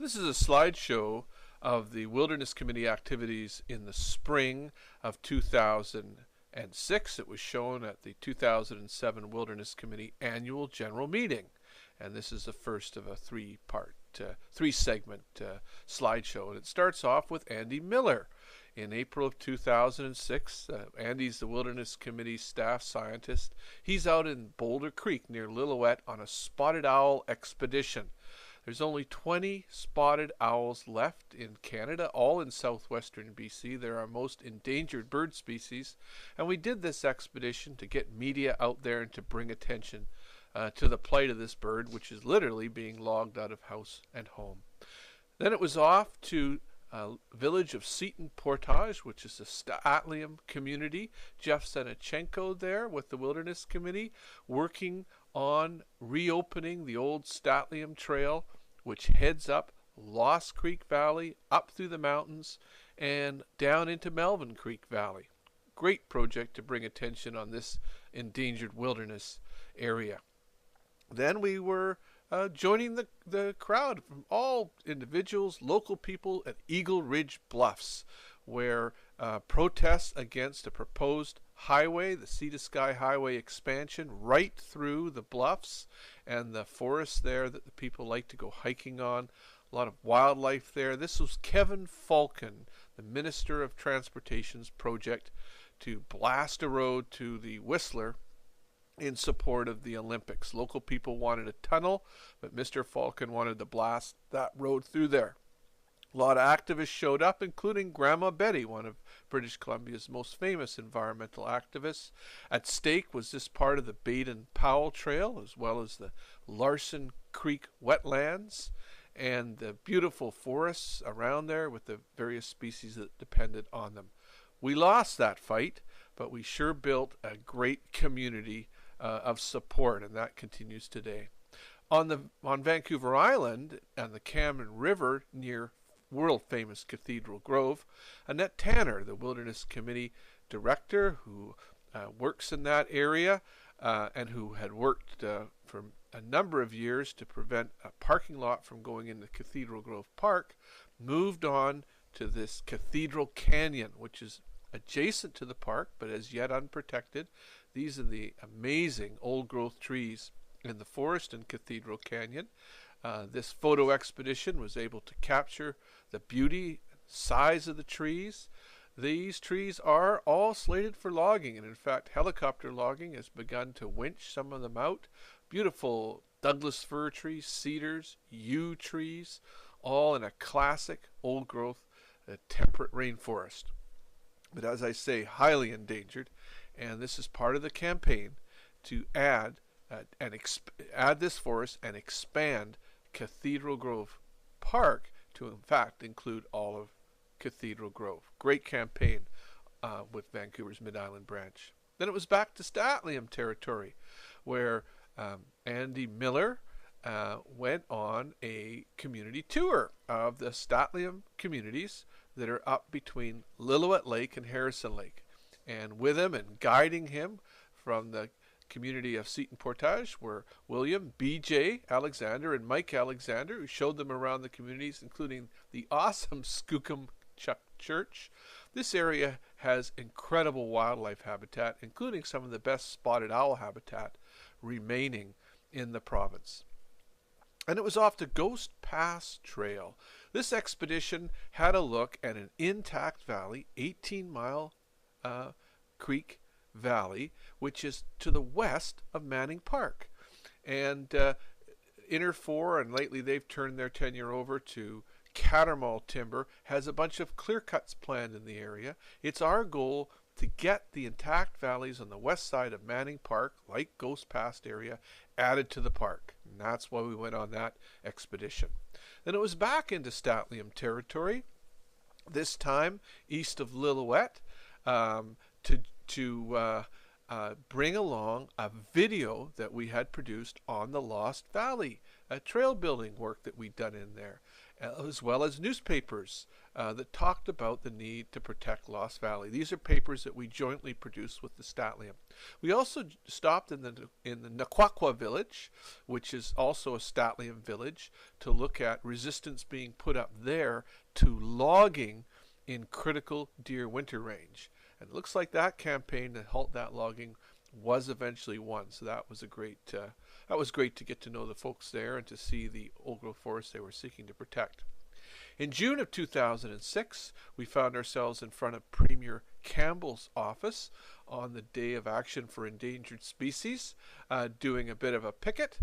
This is a slideshow of the Wilderness Committee activities in the spring of 2006. It was shown at the 2007 Wilderness Committee Annual General Meeting. And this is the first of a three-segment slideshow. And it starts off with Andy Miller. In April of 2006, Andy's the Wilderness Committee staff scientist. He's out in Boulder Creek near Lillooet on a spotted owl expedition. There's only 20 spotted owls left in Canada, all in southwestern BC. They're our most endangered bird species. And we did this expedition to get media out there and to bring attention to the plight of this bird, which is literally being logged out of house and home. Then it was off to village of Seton Portage, which is a Statlium community. Jeff Senechenko there with the Wilderness Committee working on reopening the old Statlium Trail, which heads up Lost Creek Valley, up through the mountains, and down into Melvin Creek Valley. Great project to bring attention on this endangered wilderness area. Then we were joining the crowd from all individuals, local people at Eagle Ridge Bluffs, where protests against a proposed highway, the Sea to Sky Highway expansion, right through the bluffs and the forest there that the people like to go hiking on. A lot of wildlife there. This was Kevin Falcon, the Minister of Transportation's project to blast a road to the Whistler in support of the Olympics. Local people wanted a tunnel, but Mr. Falcon wanted to blast that road through there. A lot of activists showed up, including Grandma Betty, one of British Columbia's most famous environmental activists. At stake was this part of the Baden-Powell Trail, as well as the Larson Creek wetlands and the beautiful forests around there with the various species that depended on them. We lost that fight, but we sure built a great community of support, and that continues today. On Vancouver Island and the Cameron River near world-famous Cathedral Grove, Annette Tanner, the Wilderness Committee director who works in that area and who had worked for a number of years to prevent a parking lot from going into Cathedral Grove Park, moved on to this Cathedral Canyon, which is adjacent to the park but as yet unprotected. These are the amazing old-growth trees in the forest in Cathedral Canyon. This photo expedition was able to capture the beauty, size of the trees. These trees are all slated for logging, and in fact helicopter logging has begun to winch some of them out. Beautiful Douglas fir trees, cedars, yew trees, all in a classic old-growth temperate rainforest. But as I say, highly endangered, and this is part of the campaign to add this forest and expand Cathedral Grove Park to in fact include all of Cathedral Grove. Great campaign with Vancouver's Mid-Island branch. Then it was back to Statlium territory, where Andy Miller went on a community tour of the Statlium communities that are up between Lillooet Lake and Harrison Lake. And with him and guiding him from the community of Seton Portage were William B.J. Alexander and Mike Alexander, who showed them around the communities, including the awesome Skookumchuck Church. This area has incredible wildlife habitat, including some of the best spotted owl habitat remaining in the province. And it was off to Ghost Pass Trail. This expedition had a look at an intact valley, 18-mile Creek Valley, which is to the west of Manning Park. And Interfor, and lately they've turned their tenure over to Cattermall Timber, has a bunch of clear cuts planned in the area. It's our goal to get the intact valleys on the west side of Manning Park, like Ghost Pass area, added to the park. And that's why we went on that expedition. Then it was back into Statlium territory, this time east of Lillooet, to bring along a video that we had produced on the Lost Valley trail building work that we'd done in there, as well as newspapers that talked about the need to protect Lost Valley. These are papers that we jointly produced with the Statlium. We also stopped in the Naquaqua village, which is also a Statlium village, to look at resistance being put up there to logging in critical deer winter range. And it looks like that campaign to halt that logging was eventually won. So that was great to get to know the folks there and to see the old growth forest they were seeking to protect. In June of 2006, we found ourselves in front of Premier Campbell's office on the Day of Action for Endangered Species, doing a bit of a picket,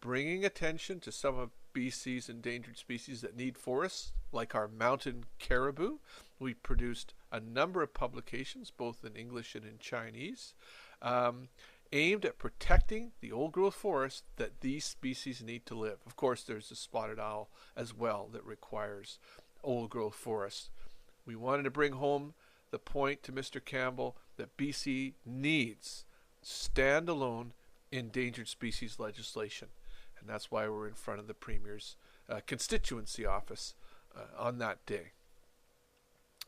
bringing attention to some of BC's endangered species that need forests, like our mountain caribou. We produced a number of publications, both in English and in Chinese, aimed at protecting the old growth forest that these species need to live. Of course, there's the spotted owl as well that requires old growth forest. We wanted to bring home the point to Mr. Campbell that BC needs standalone endangered species legislation. And that's why we're in front of the Premier's constituency office on that day.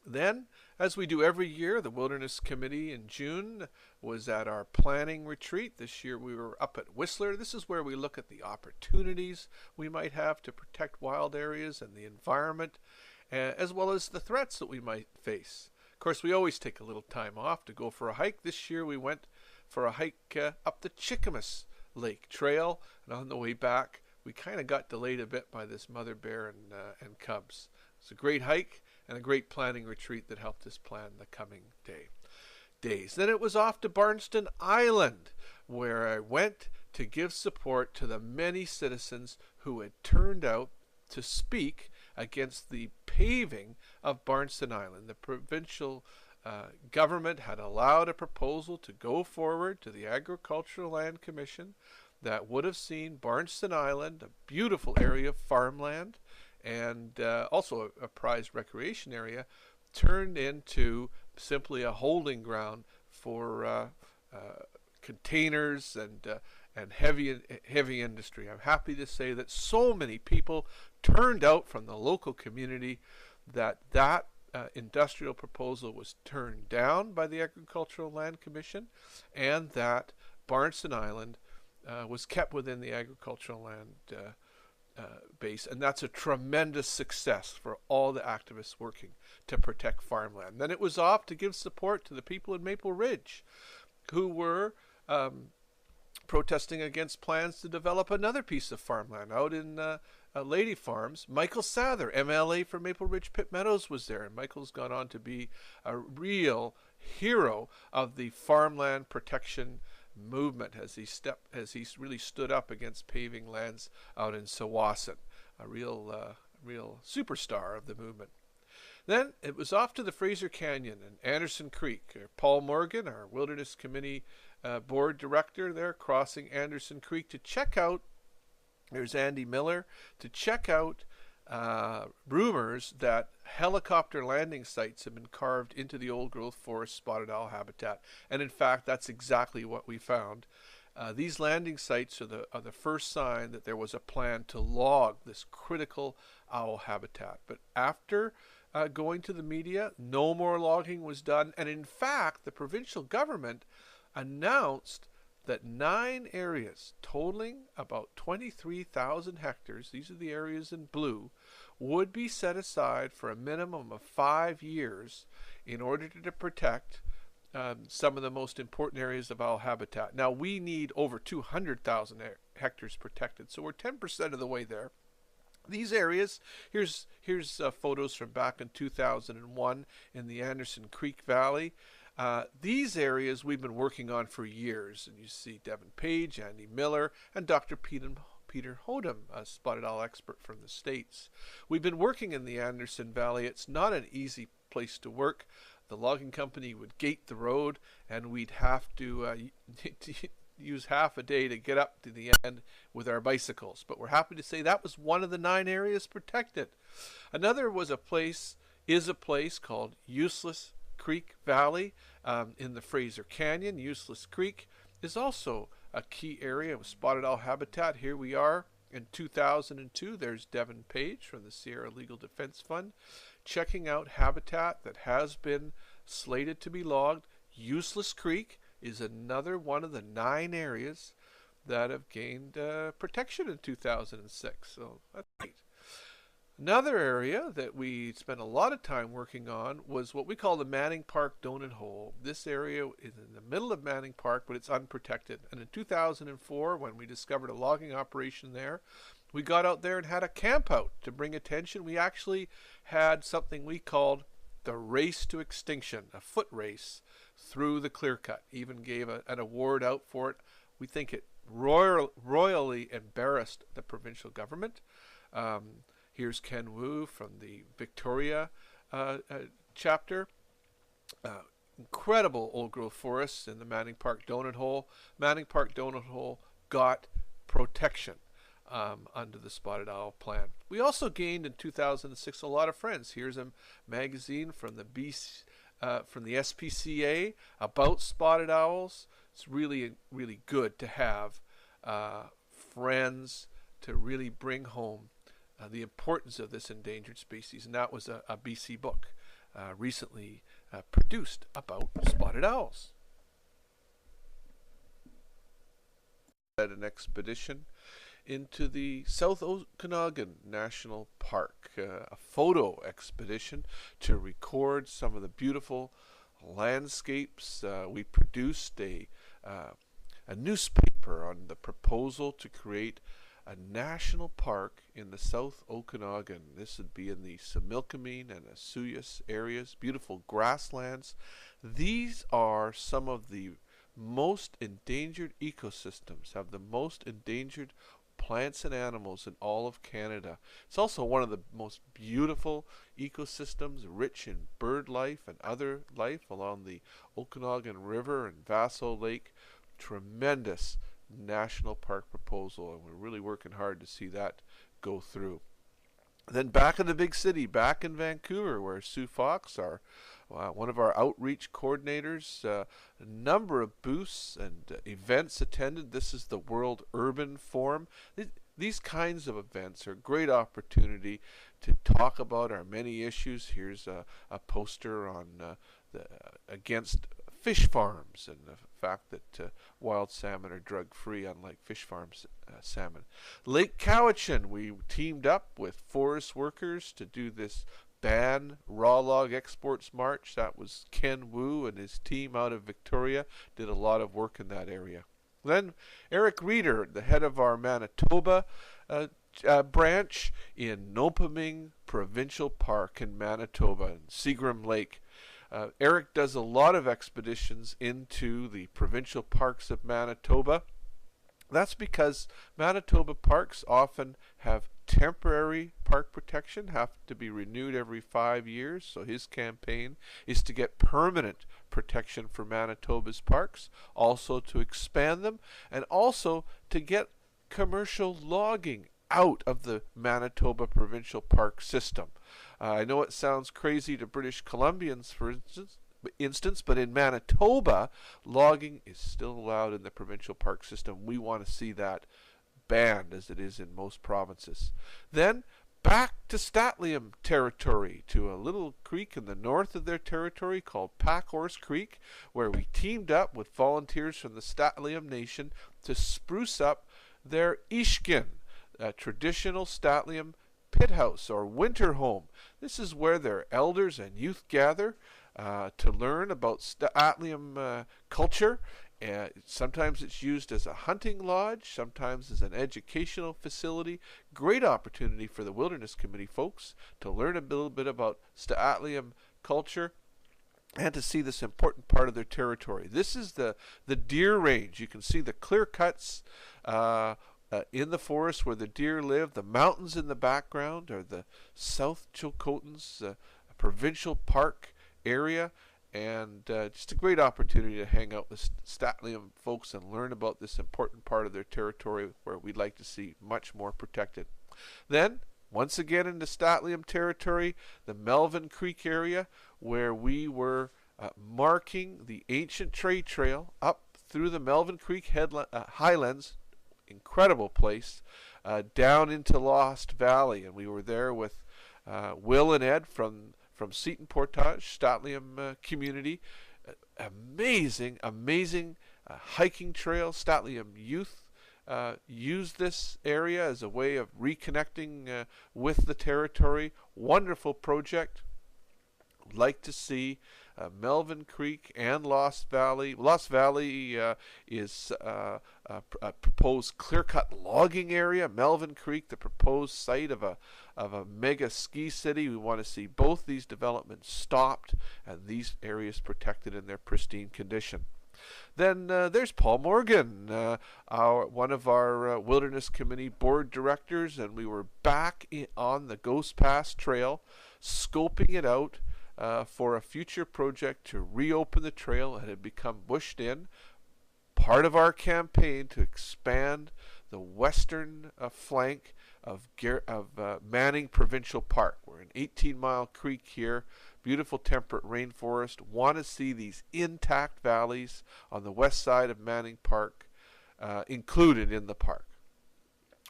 Then, as we do every year, the Wilderness Committee in June was at our planning retreat. This year we were up at Whistler. This is where we look at the opportunities we might have to protect wild areas and the environment, as well as the threats that we might face. Of course, we always take a little time off to go for a hike. This year we went for a hike up the Chickamus Lake Trail, and on the way back we kind of got delayed a bit by this mother bear and cubs. It's a great hike and a great planning retreat that helped us plan the coming days. Then it was off to Barnston Island, where I went to give support to the many citizens who had turned out to speak against the paving of Barnston Island. The provincial government had allowed a proposal to go forward to the Agricultural Land Commission that would have seen Barnston Island, a beautiful area of farmland, and also a prized recreation area, turned into simply a holding ground for containers and heavy industry. I'm happy to say that so many people turned out from the local community that industrial proposal was turned down by the Agricultural Land Commission, and that Barnston Island was kept within the agricultural land base, and that's a tremendous success for all the activists working to protect farmland. Then it was off to give support to the people in Maple Ridge who were protesting against plans to develop another piece of farmland out in Lady Farms. Michael Sather, MLA for Maple Ridge Pitt Meadows, was there, and Michael's gone on to be a real hero of the farmland protection movement as he really stood up against paving lands out in Tsawwassen, a real superstar of the movement. Then it was off to the Fraser Canyon and Anderson Creek. Paul Morgan, our Wilderness Committee board director there, crossing Anderson Creek to check out, there's Andy Miller, to check out rumors that helicopter landing sites have been carved into the old growth forest spotted owl habitat. And in fact, that's exactly what we found. These landing sites are the first sign that there was a plan to log this critical owl habitat. But after going to the media, no more logging was done. And in fact, the provincial government announced that 9 areas totaling about 23,000 hectares, these are the areas in blue, would be set aside for a minimum of 5 years in order to protect some of the most important areas of owl habitat. Now, we need over 200,000 hectares protected, so we're 10% of the way there. These areas, here's photos from back in 2001 in the Anderson Creek Valley. These areas we've been working on for years, and you see Devin Page, Andy Miller, and Dr. Peter Hodem, a spotted owl expert from the States. We've been working in the Anderson Valley. It's not an easy place to work. The logging company would gate the road, and we'd have to use half a day to get up to the end with our bicycles. But we're happy to say that was one of the 9 areas protected. Another is a place called Useless Creek Valley in the Fraser Canyon. Useless Creek is also a key area of spotted owl habitat. Here we are In 2002, there's Devin Page from the Sierra Legal Defense Fund checking out habitat that has been slated to be logged. Useless Creek is another one of the 9 areas that have gained protection in 2006. So that's great. Another area that we spent a lot of time working on was what we call the Manning Park Donut Hole. This area is in the middle of Manning Park, but it's unprotected. And in 2004, when we discovered a logging operation there, we got out there and had a camp out to bring attention. We actually had something we called the Race to Extinction, a foot race through the clear cut. Even gave an award out for it. We think it royally embarrassed the provincial government. Here's Ken Wu from the Victoria chapter. Incredible old growth forests in the Manning Park Donut Hole. Manning Park Donut Hole got protection under the Spotted Owl Plan. We also gained in 2006 a lot of friends. Here's a magazine from the SPCA about spotted owls. It's really, really good to have friends to really bring home the importance of this endangered species. And that was a BC book recently produced about spotted owls. Led an expedition into the South Okanagan National Park, a photo expedition to record some of the beautiful landscapes. We produced a newspaper on the proposal to create a national park in the South Okanagan. This would be in the Similkameen and Asuyas areas, beautiful grasslands. These are some of the most endangered ecosystems, have the most endangered plants and animals in all of Canada. It's also one of the most beautiful ecosystems, rich in bird life and other life along the Okanagan River and Vaso Lake. Tremendous national park proposal, and we're really working hard to see that go through. Then back in the big city, back in Vancouver, where Sue Fox, one of our outreach coordinators, a number of booths and events attended. This is the World Urban Forum. These kinds of events are a great opportunity to talk about our many issues. Here's a poster on against fish farms and the fact that wild salmon are drug-free, unlike fish farms salmon. Lake Cowichan, we teamed up with forest workers to do this ban raw log exports march. That was Ken Wu and his team out of Victoria, did a lot of work in that area. Then Eric Reeder, the head of our Manitoba branch in Nopaming Provincial Park in Manitoba, and Seagram Lake. Eric does a lot of expeditions into the provincial parks of Manitoba. That's because Manitoba parks often have temporary park protection, have to be renewed every 5 years. So his campaign is to get permanent protection for Manitoba's parks, also to expand them, and also to get commercial logging out of the Manitoba provincial park system. I know it sounds crazy to British Columbians, for instance, but in Manitoba, logging is still allowed in the provincial park system. We want to see that banned, as it is in most provinces. Then back to Statliam territory, to a little creek in the north of their territory called Packhorse Creek, where we teamed up with volunteers from the Statliam Nation to spruce up their Ishkin, a traditional Statliam pit house or winter home. This is where their elders and youth gather to learn about Statliam culture. Sometimes it's used as a hunting lodge, sometimes as an educational facility. Great opportunity for the Wilderness Committee folks to learn a little bit about Statliam culture and to see this important part of their territory. This is the deer range. You can see the clear cuts in the forest where the deer live. The mountains in the background are the South Chilcotins Provincial Park area, and just a great opportunity to hang out with Statliam folks and learn about this important part of their territory where we'd like to see much more protected. Then, once again into Statliam territory, the Melvin Creek area, where we were marking the ancient trade trail up through the Melvin Creek highlands. Incredible place. down into Lost Valley, and we were there with Will and Ed from Seton Portage, Statlium community. Amazing hiking trail. Statlium youth use this area as a way of reconnecting with the territory. Wonderful project. Like to see Melvin Creek and Lost Valley. Lost Valley is a proposed clear-cut logging area. Melvin Creek, the proposed site of a mega ski city. We want to see both these developments stopped and these areas protected in their pristine condition. Then there's Paul Morgan, one of our Wilderness Committee board directors, and we were back on the Ghost Pass Trail, scoping it out for a future project to reopen the trail. It had become bushed in. Part of our campaign to expand the western flank of Manning Provincial Park. We're in 18-Mile Creek here, beautiful temperate rainforest. Want to see these intact valleys on the west side of Manning Park included in the park.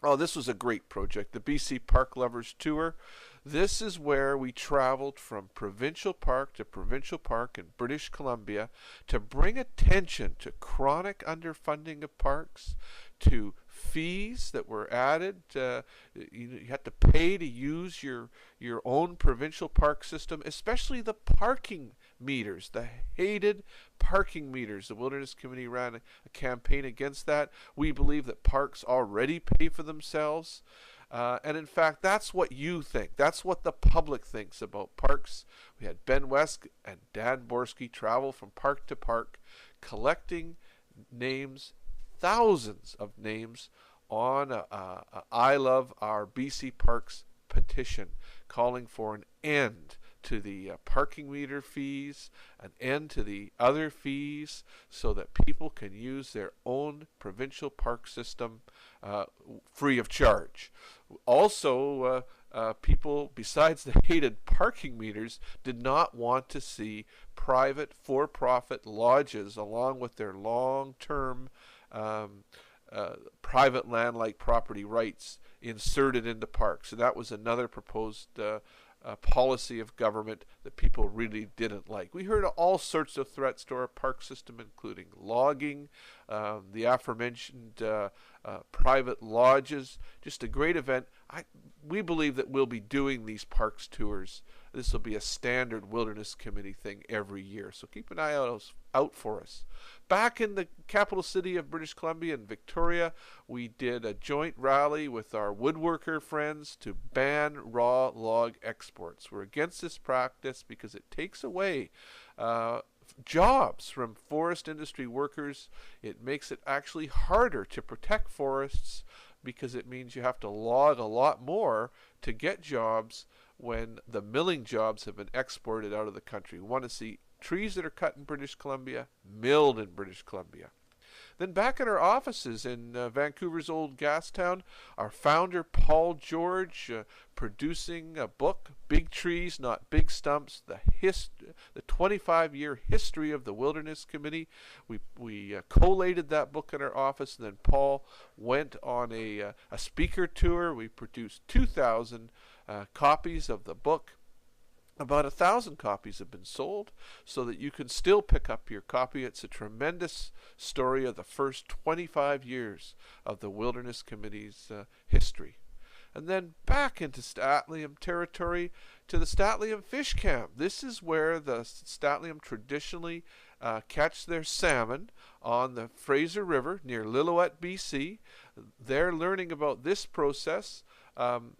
Oh, this was a great project, the BC Park Lovers Tour. This is where we traveled from provincial park to provincial park in British Columbia to bring attention to chronic underfunding of parks, to fees that were added. You had to pay to use your own provincial park system, especially the parking meters, the hated parking meters. The Wilderness Committee ran a campaign against that. We believe that parks already pay for themselves. And in fact, that's what you think. That's what the public thinks about parks. We had Ben West and Dan Borski travel from park to park, collecting names, thousands of names, on a I Love Our BC Parks petition, calling for an end to the parking meter fees, an end to the other fees, so that people can use their own provincial park system free of charge. Also, people, besides the hated parking meters, did not want to see private for-profit lodges along with their long-term private land-like property rights inserted into parks. So that was another proposed policy of government that people really didn't like. We heard all sorts of threats to our park system, including logging, the aforementioned private lodges. Just a great event. We believe that we'll be doing these parks tours. This will be a standard Wilderness Committee thing every year, so keep an eye out for us. Back in the capital city of British Columbia in Victoria, we did a joint rally with our woodworker friends to ban raw log exports. We're against this practice because it takes away jobs from forest industry workers. It makes it actually harder to protect forests because it means you have to log a lot more to get jobs when the milling jobs have been exported out of the country. We want to see trees that are cut in British Columbia milled in British Columbia. Then back in our offices in Vancouver's Old Gastown, our founder Paul George producing a book, Big Trees, Not Big Stumps, the 25-year history of the Wilderness Committee. We collated that book in our office, and then Paul went on a speaker tour. We produced 2,000 copies of the book. About 1,000 copies have been sold, so that you can still pick up your copy. It's a tremendous story of the first 25 years of the Wilderness Committee's history. And then back into Statlium territory to the Statlium Fish Camp. This is where the Statlium traditionally catch their salmon on the Fraser River near Lillooet, BC. They're learning about this process.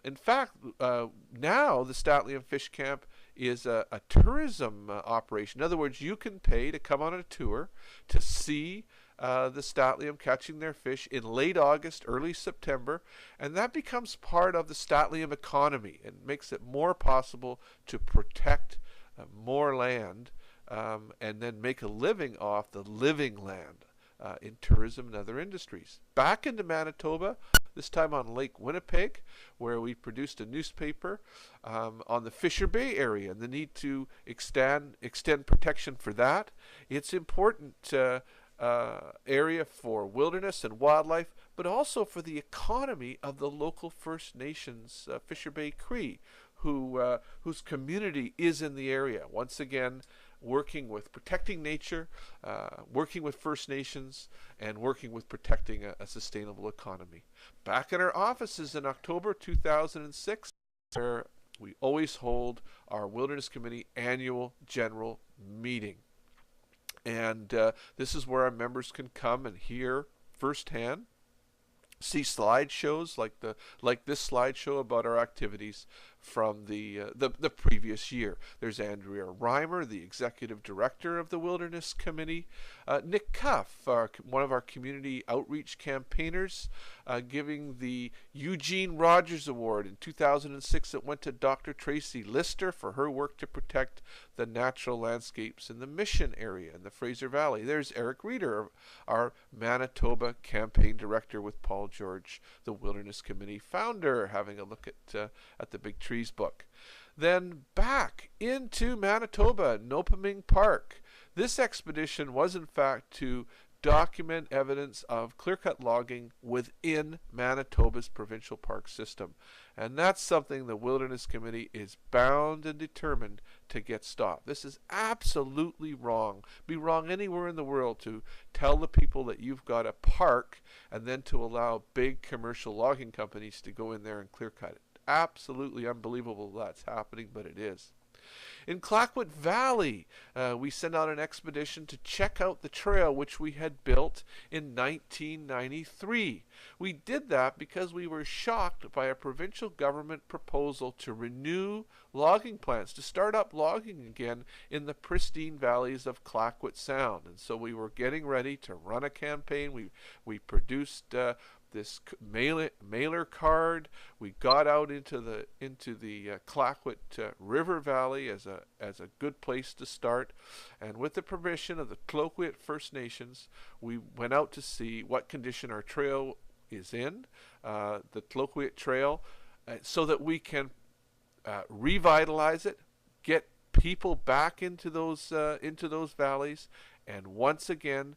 In fact, now the Statlium Fish Camp is a tourism operation. In other words, you can pay to come on a tour to see the Statlium catching their fish in late August, early September, and that becomes part of the Statlium economy and makes it more possible to protect more land and then make a living off the living land in tourism and other industries. Back into Manitoba, this time on Lake Winnipeg, where we produced a newspaper on the Fisher Bay area and the need to extend protection for that. It's important area for wilderness and wildlife, but also for the economy of the local First Nations, Fisher Bay Cree, whose community is in the area. Once again, working with protecting nature, working with First Nations, and working with protecting a sustainable economy. Back in our offices in October 2006, where we always hold our Wilderness Committee annual general meeting. And this is where our members can come and hear firsthand, see slideshows like this slideshow about our activities from the previous year. There's Andrea Reimer, the executive director of the Wilderness Committee. Nick Cuff, one of our community outreach campaigners, giving the Eugene Rogers Award in 2006. It went to Dr. Tracy Lister for her work to protect the natural landscapes in the Mission area in the Fraser Valley. There's Eric Reeder, our Manitoba campaign director with Paul George, the Wilderness Committee founder, having a look at the Big Trees book. Then back into Manitoba, Nopaming Park. This expedition was in fact to document evidence of clear-cut logging within Manitoba's provincial park system. And that's something the Wilderness Committee is bound and determined to get stopped. This is absolutely wrong. Be wrong anywhere in the world to tell the people that you've got a park and then to allow big commercial logging companies to go in there and clear-cut it. Absolutely unbelievable that's happening, but it is. In Clayoquot Valley, we sent out an expedition to check out the trail which we had built in 1993. We did that because we were shocked by a provincial government proposal to renew logging plans, to start up logging again in the pristine valleys of Clayoquot Sound. And so we were getting ready to run a campaign. We produced this mailer card. We got out into the Clayoquot River Valley as a good place to start, and with the permission of the Tloquit First Nations, we went out to see what condition our trail is in, the Tloquit Trail, so that we can revitalize it, get people back into those valleys, and once again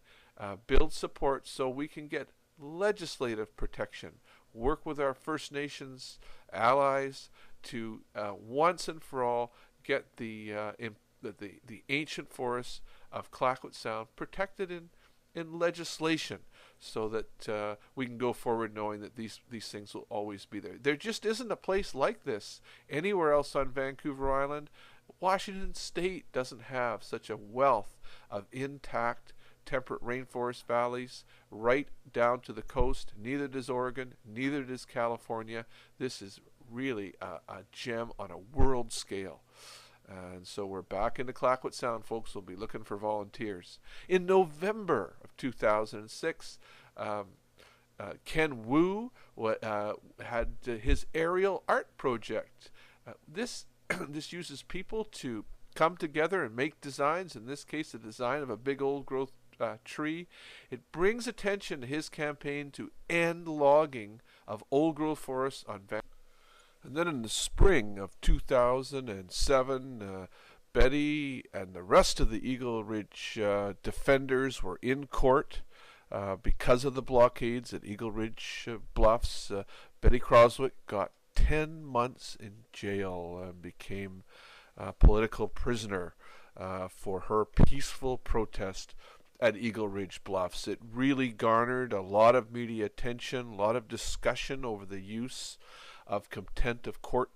build support so we can get legislative protection, work with our First Nations allies to once and for all get the ancient forests of Clayoquot Sound protected in legislation, so that we can go forward knowing that these things will always be there. There just isn't a place like this anywhere else on Vancouver Island. Washington State doesn't have such a wealth of intact temperate rainforest valleys right down to the coast. Neither does Oregon, neither does California. This is really a gem on a world scale. And so we're back into Clayoquot Sound, folks. We'll be looking for volunteers. In November of 2006, Ken Wu had his aerial art project. This uses people to come together and make designs, in this case a design of a big old growth tree. It brings attention to his campaign to end logging of old growth forests on Vancouver. And then in the spring of 2007, Betty and the rest of the Eagle Ridge defenders were in court because of the blockades at Eagle Ridge Bluffs. Betty Croswick got 10 months in jail and became a political prisoner for her peaceful protest at Eagle Ridge Bluffs. It really garnered a lot of media attention, a lot of discussion over the use of contempt of court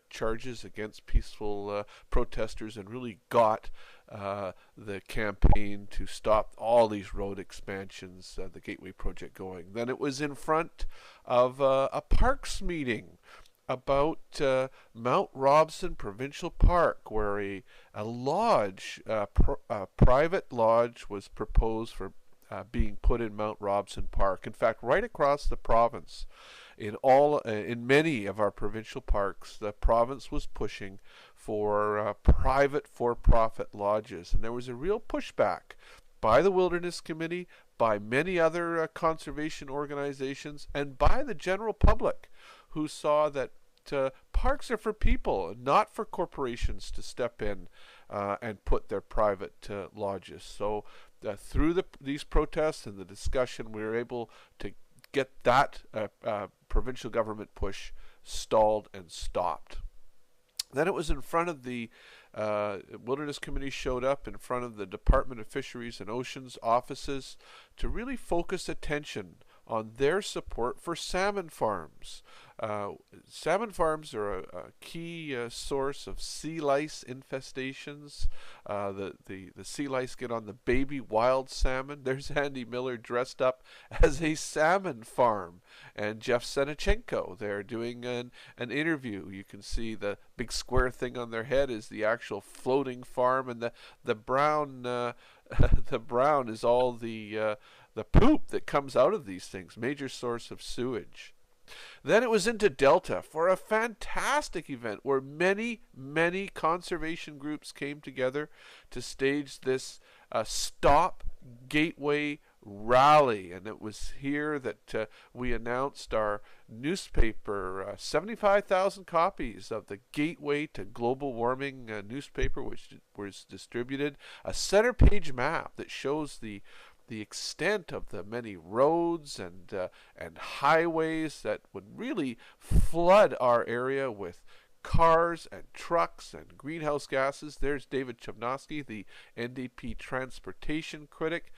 charges against peaceful protesters, and really got the campaign to stop all these road expansions, the Gateway Project going. Then it was in front of a parks meeting about Mount Robson Provincial Park, where a lodge, a private lodge, was proposed for being put in Mount Robson Park. In fact, right across the province, in many of our provincial parks, the province was pushing for private for-profit lodges, and there was a real pushback by the Wilderness Committee, by many other conservation organizations, and by the general public, who saw that parks are for people, not for corporations to step in and put their private lodges. So through these protests and the discussion, we were able to get that provincial government push stalled and stopped. Then it was in front of the Wilderness Committee showed up in front of the Department of Fisheries and Oceans offices to really focus attention on their support for salmon farms. Salmon farms are a key source of sea lice infestations. The sea lice get on the baby wild salmon. There's Andy Miller dressed up as a salmon farm, and Jeff Senechenko there doing an interview. You can see the big square thing on their head is the actual floating farm, and the brown the brown is all the poop that comes out of these things, major source of sewage. Then it was into Delta for a fantastic event where many, many conservation groups came together to stage this Stop Gateway rally. And it was here that we announced our newspaper, 75,000 copies of the Gateway to Global Warming newspaper, which was distributed, a center page map that shows the extent of the many roads and highways that would really flood our area with cars and trucks and greenhouse gases. There's David Chudnovsky, the NDP transportation critic,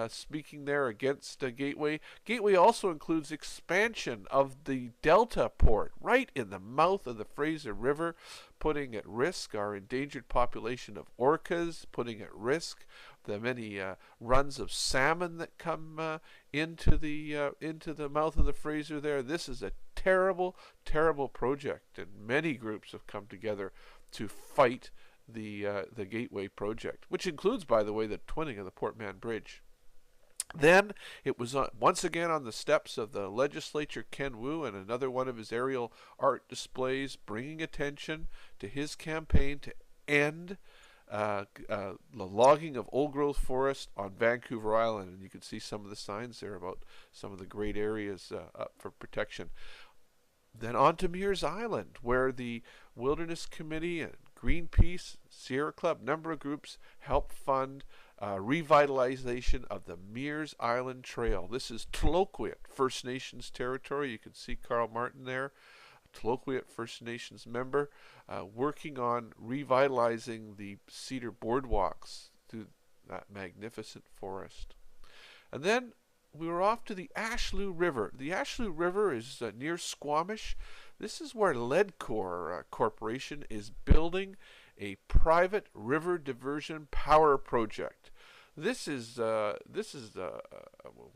speaking there against Gateway. Gateway also includes expansion of the Delta port right in the mouth of the Fraser River, putting at risk our endangered population of orcas, putting at risk the many runs of salmon that come into the mouth of the Fraser there. This is a terrible, terrible project, and many groups have come together to fight the Gateway project, which includes, by the way, the twinning of the Port Mann Bridge. Then it was once again on the steps of the legislature, Ken Wu, and another one of his aerial art displays, bringing attention to his campaign to end the logging of old-growth forest on Vancouver Island. And you can see some of the signs there about some of the great areas up for protection. Then on to Mears Island, where the Wilderness Committee and Greenpeace, Sierra Club, number of groups helped fund revitalization of the Mears Island Trail. This is Tloquit First Nations territory. You can see Carl Martin there, a Tloquit First Nations member, working on revitalizing the cedar boardwalks through that magnificent forest. And then we were off to the Ashley River. The Ashley River is near Squamish. This is where Ledcor Corporation is building a private river diversion power project. This is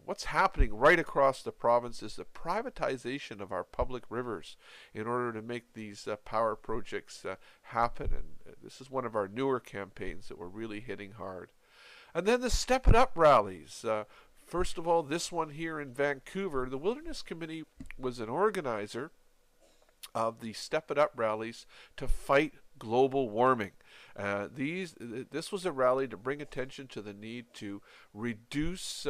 what's happening right across the province is the privatization of our public rivers in order to make these power projects happen. And this is one of our newer campaigns that we're really hitting hard. And then the Step It Up rallies. First of all, this one here in Vancouver, the Wilderness Committee was an organizer of the Step It Up rallies to fight global warming. This was a rally to bring attention to the need to reduce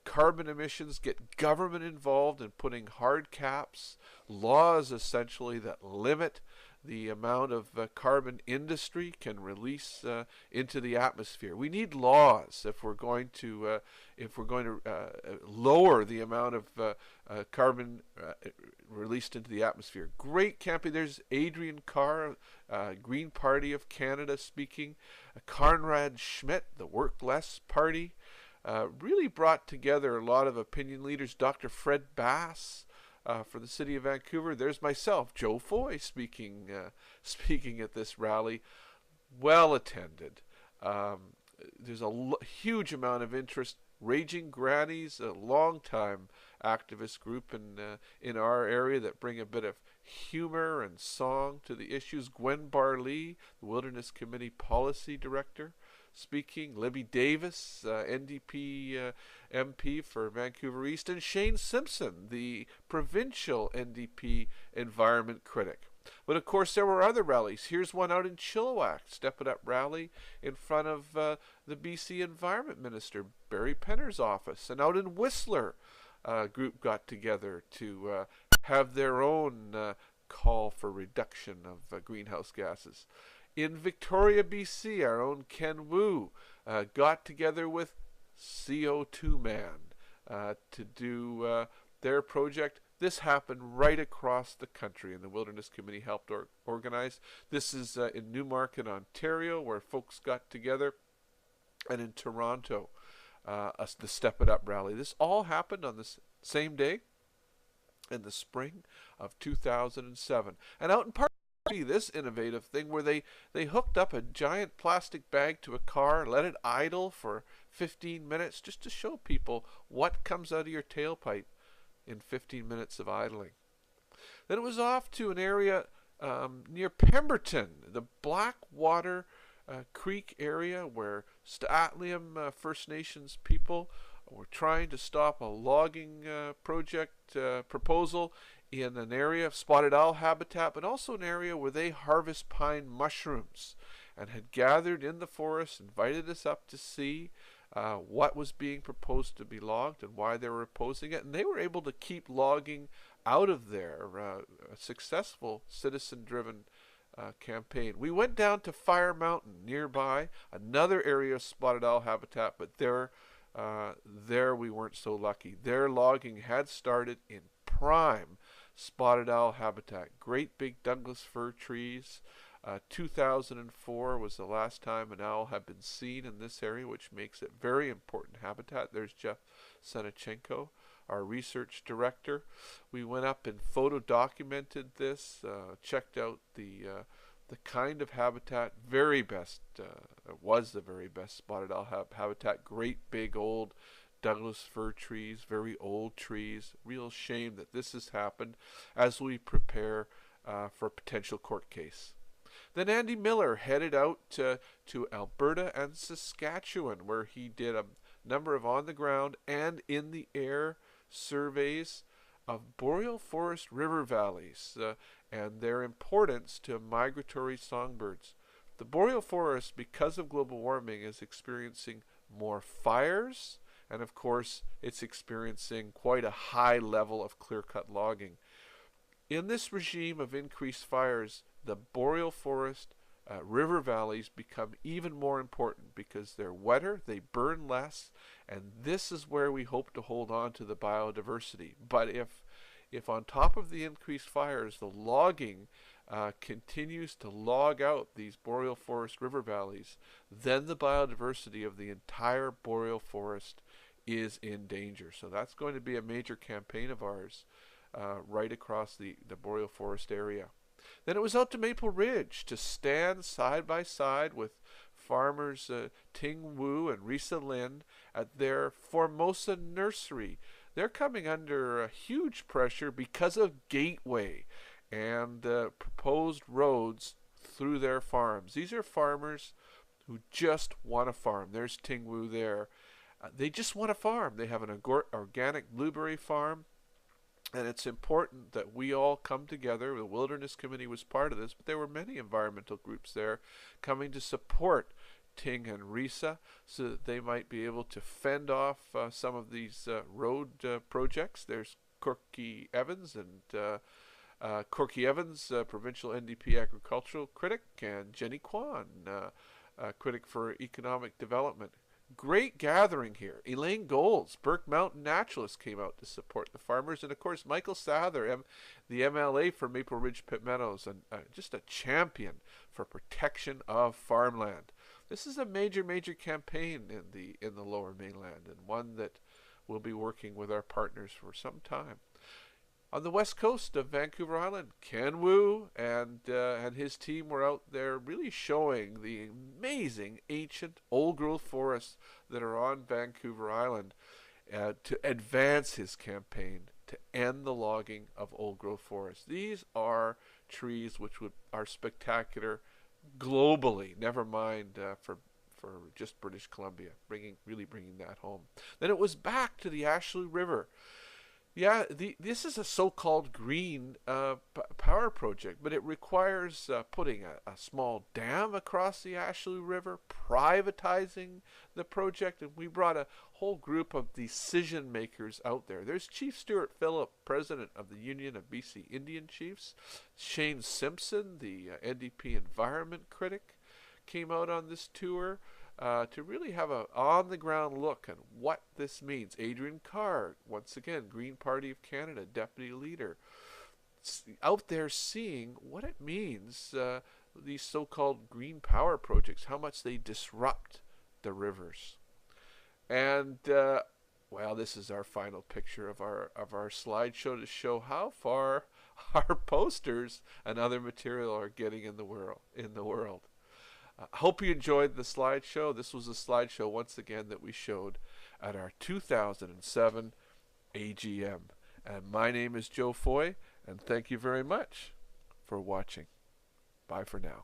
carbon emissions, get government involved in putting hard caps, laws essentially that limit the amount of carbon industry can release into the atmosphere. We need laws if we're going to lower the amount of carbon released into the atmosphere. Great campaign. There's Adrian Carr, Green Party of Canada, speaking. Conrad Schmidt, the Work Less Party, really brought together a lot of opinion leaders. Dr. Fred Bass, for the city of Vancouver. There's myself, Joe Foy, speaking at this rally. Well attended. There's a huge amount of interest. Raging Grannies, a long-time activist group in our area that bring a bit of humor and song to the issues. Gwen Barlee, the Wilderness Committee Policy Director, speaking. Libby Davis, NDP MP for Vancouver East, and Shane Simpson, the provincial NDP environment critic. But of course there were other rallies. Here's one out in Chilliwack, Step It Up rally in front of the BC Environment Minister Barry Penner's office. And out in Whistler, a group got together to have their own call for reduction of greenhouse gases. In Victoria, BC, our own Ken Wu got together with CO2 Man to do their project. This happened right across the country, and the Wilderness Committee helped organize. This is in Newmarket, Ontario, where folks got together, and in Toronto, the Step It Up rally. This all happened on the same day in the spring of 2007. And out in Park City, this innovative thing where they hooked up a giant plastic bag to a car, let it idle for 15 minutes just to show people what comes out of your tailpipe in 15 minutes of idling. Then it was off to an area near Pemberton, the Blackwater Creek area, where Statliam First Nations people were trying to stop a logging project proposal in an area of spotted owl habitat, but also an area where they harvest pine mushrooms, and had gathered in the forest, invited us up to see what was being proposed to be logged and why they were opposing it. And they were able to keep logging out of there, a successful citizen-driven campaign. We went down to Fire Mountain nearby, another area of spotted owl habitat, but there we weren't so lucky. Their logging had started in prime spotted owl habitat, great big Douglas fir trees. 2004 was the last time an owl had been seen in this area, which makes it very important habitat. There's Jeff Senachenko, our research director. We went up and photo documented this, checked out the kind of habitat, very best, it was the very best spotted owl habitat, great big old Douglas fir trees, very old trees. Real shame that this has happened as we prepare for a potential court case. Then Andy Miller headed out to Alberta and Saskatchewan, where he did a number of on-the-ground and in-the-air surveys of boreal forest river valleys and their importance to migratory songbirds. The boreal forest, because of global warming, is experiencing more fires, and of course it's experiencing quite a high level of clear-cut logging. In this regime of increased fires, the boreal forest river valleys become even more important because they're wetter, they burn less, and this is where we hope to hold on to the biodiversity. But if on top of the increased fires, the logging continues to log out these boreal forest river valleys, then the biodiversity of the entire boreal forest is in danger. So that's going to be a major campaign of ours right across the boreal forest area. Then it was out to Maple Ridge to stand side by side with farmers Ting Wu and Risa Lin at their Formosa nursery. They're coming under huge pressure because of Gateway and proposed roads through their farms. These are farmers who just want to farm. There's Ting Wu there. They just want to farm. They have an organic blueberry farm. And it's important that we all come together. The Wilderness Committee was part of this, but there were many environmental groups there coming to support Ting and Risa so that they might be able to fend off some of these road projects. There's Corky Evans, provincial NDP agricultural critic, and Jenny Kwan, critic for economic development. Great gathering here. Elaine Golds, Burke Mountain naturalist, came out to support the farmers. And, of course, Michael Sather, the MLA for Maple Ridge Pit Meadows, and just a champion for protection of farmland. This is a major, major campaign in the Lower Mainland, and one that we'll be working with our partners for some time. On the west coast of Vancouver Island, Ken Wu and his team were out there really showing the amazing ancient old-growth forests that are on Vancouver Island to advance his campaign to end the logging of old-growth forests. These are trees which are spectacular globally, never mind for just British Columbia, really bringing that home. Then it was back to the Ashley River. Yeah, this is a so-called green power project, but it requires putting a small dam across the Ashley River, privatizing the project, and we brought a whole group of decision makers out there. There's Chief Stuart Phillip, president of the Union of BC Indian Chiefs. Shane Simpson, the NDP environment critic, came out on this tour. to really have a on-the-ground look at what this means. Adrian Carr, once again, Green Party of Canada, Deputy Leader, out there seeing what it means, these so-called green power projects, how much they disrupt the rivers. And well, this is our final picture of our slideshow to show how far our posters and other material are getting in the world. Hope you enjoyed the slideshow. This was a slideshow once again that we showed at our 2007 AGM. And my name is Joe Foy, and thank you very much for watching. Bye for now.